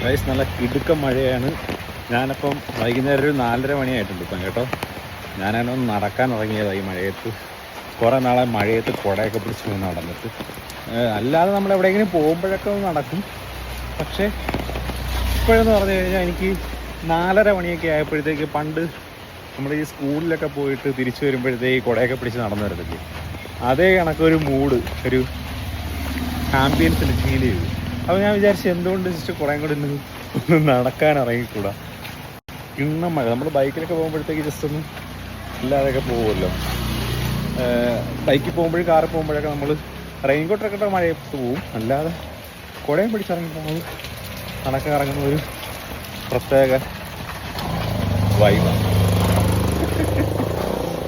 Guys നല്ല കിടുക്കം മഴയാണ്. ഞാനപ്പം വൈകുന്നേരം ഒരു 4:30 മണിയായിട്ടുണ്ട് ഇപ്പം കേട്ടോ. ഞാനൊന്ന് നടക്കാൻ ഇറങ്ങിയതായി മഴയത്ത്. കുറേ നാളെ മഴയത്ത് കുടയൊക്കെ പിടിച്ച് നടന്നിട്ട്. അല്ലാതെ നമ്മൾ എവിടെയെങ്കിലും പോകുമ്പോഴൊക്കെ ഒന്ന് നടക്കും. പക്ഷേ ഇപ്പോഴെന്ന് പറഞ്ഞു കഴിഞ്ഞാൽ എനിക്ക് 4:30 മണിയൊക്കെ ആയപ്പോഴത്തേക്ക് പണ്ട് നമ്മൾ ഈ സ്കൂളിലൊക്കെ പോയിട്ട് തിരിച്ചു വരുമ്പോഴത്തേക്ക് കുടയൊക്കെ പിടിച്ച് നടന്നു വരുന്നില്ലേ, അതേ കണക്കൊരു മൂഡ്, ഒരു ആംബിയൻസിൽ ഫീൽ ചെയ്തു. അപ്പോൾ ഞാൻ വിചാരിച്ചു എന്തുകൊണ്ട് ജസ്റ്റ് കുറേ കൂടി ഒന്ന് നടക്കാൻ ഇറങ്ങിക്കൂടാ. കിണ്ണം മഴ, നമ്മൾ ബൈക്കിലൊക്കെ പോകുമ്പോഴത്തേക്ക് ജസ്റ്റ് ഒന്ന് ഇല്ലാതെയൊക്കെ പോകുമല്ലോ. ബൈക്കിൽ പോകുമ്പോഴും കാറിൽ പോകുമ്പോഴൊക്കെ നമ്മൾ റെയിൻകോട്ടൊക്കെ ഇട്ട മഴയത്ത് പോവും. അല്ലാതെ കുടയും പിടിച്ചിറങ്ങി പോകുന്നത് നടക്കാൻ ഇറങ്ങുന്ന ഒരു പ്രത്യേക വൈബാണ്.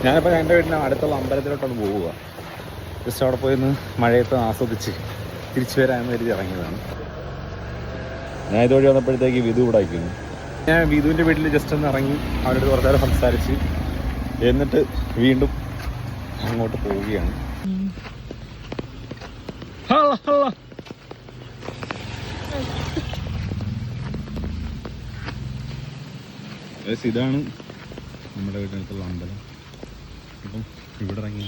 ഞാനിപ്പോൾ എൻ്റെ വീട്ടിന് അടുത്തുള്ള അമ്പലത്തിലോട്ടൊന്ന് പോവുക. ജസ്റ്റ് അവിടെ പോയി ഒന്ന് മഴയത്ത് ആസ്വദിച്ച് തിരിച്ചു വരാമെന്ന് കരുതി ഇറങ്ങിയതാണ്. ഞാൻ ഇതുവഴി വന്നപ്പോഴത്തേക്ക് വിധു ഇവിടെ അയക്കുന്നു. ഞാൻ വിധുവിൻ്റെ വീട്ടിൽ ജസ്റ്റ് ഒന്ന് ഇറങ്ങി അവരോട് കുറച്ച് നേരം സംസാരിച്ച് എന്നിട്ട് വീണ്ടും അങ്ങോട്ട് പോവുകയാണ്. ഇതാണ് നമ്മുടെ വീട്ടിനടുത്തുള്ള അമ്പലം. അപ്പം ഇവിടെ ഇറങ്ങി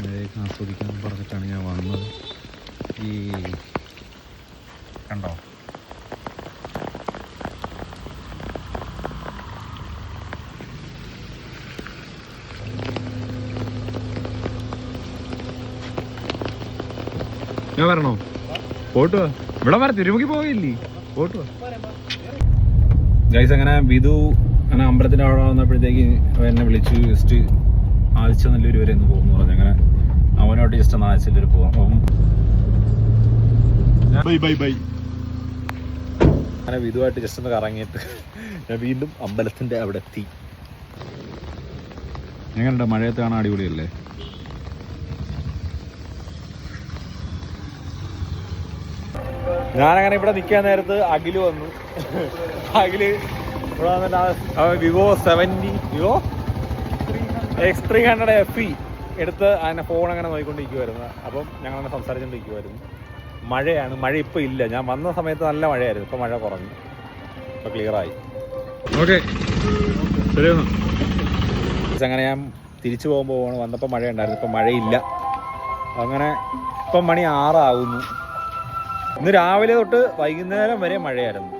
മഴയൊക്കെ ആസ്വദിക്കാൻ പറഞ്ഞിട്ടാണ് ഞാൻ വന്നത്. ഈ കണ്ടോ, ഞാൻ വരണോ? പോട്ട് വാ, ഇവിടെ വരെ തിരുമുഖി പോയില്ലേ, പോട്ട് വാ ഗൈസ്. അങ്ങനെ വിധു അങ്ങനെ അമ്പലത്തിൻ്റെ അവിടെ വന്നപ്പോഴത്തേക്ക് എന്നെ വിളിച്ചു, ജസ്റ്റ് ആദിച്ച നല്ലൊരു വരെ ഒന്ന് പോകുന്നു പറഞ്ഞു. അങ്ങനെ അവനോട്ട് ജസ്റ്റ് ഒന്ന് ആദിച്ചല്ലൊരു പോകാം. അപ്പം അങ്ങനെ വിധുവായിട്ട് ജസ്റ്റ് ഒന്ന് കറങ്ങിയിട്ട് ഞാൻ വീണ്ടും അമ്പലത്തിൻ്റെ അവിടെ എത്തി. എങ്ങനെയുണ്ട്? മഴയത്ത് കാണാൻ അടിപൊളിയല്ലേ? ഞാനങ്ങനെ ഇവിടെ നിൽക്കാൻ നേരത്ത് അഖില് വന്നു. അഖില് ഇവിടെ വന്നിട്ട് വിവോ 70 വിവോ X300 FE എടുത്ത് അതിനെ ഫോൺ അങ്ങനെ നോക്കിക്കൊണ്ടിരിക്കുമായിരുന്നു. അപ്പം ഞങ്ങളങ്ങനെ സംസാരിച്ചുകൊണ്ടിരിക്കുമായിരുന്നു. മഴയാണ്, മഴ ഇപ്പോൾ ഇല്ല. ഞാൻ വന്ന സമയത്ത് നല്ല മഴയായിരുന്നു, ഇപ്പോൾ മഴ കുറഞ്ഞു, ഇപ്പോൾ ക്ലിയറായി. ഓക്കെ ശരിയെന്നാ. അങ്ങനെ ഞാൻ തിരിച്ചു പോകുമ്പോൾ വന്നപ്പോൾ മഴ ഉണ്ടായിരുന്നു, ഇപ്പം മഴയില്ല. അങ്ങനെ ഇപ്പം മണി 6 ആകുന്നു. ഇന്ന് രാവിലെ തൊട്ട് വൈകുന്നേരം വരെ മഴയായിരുന്നു.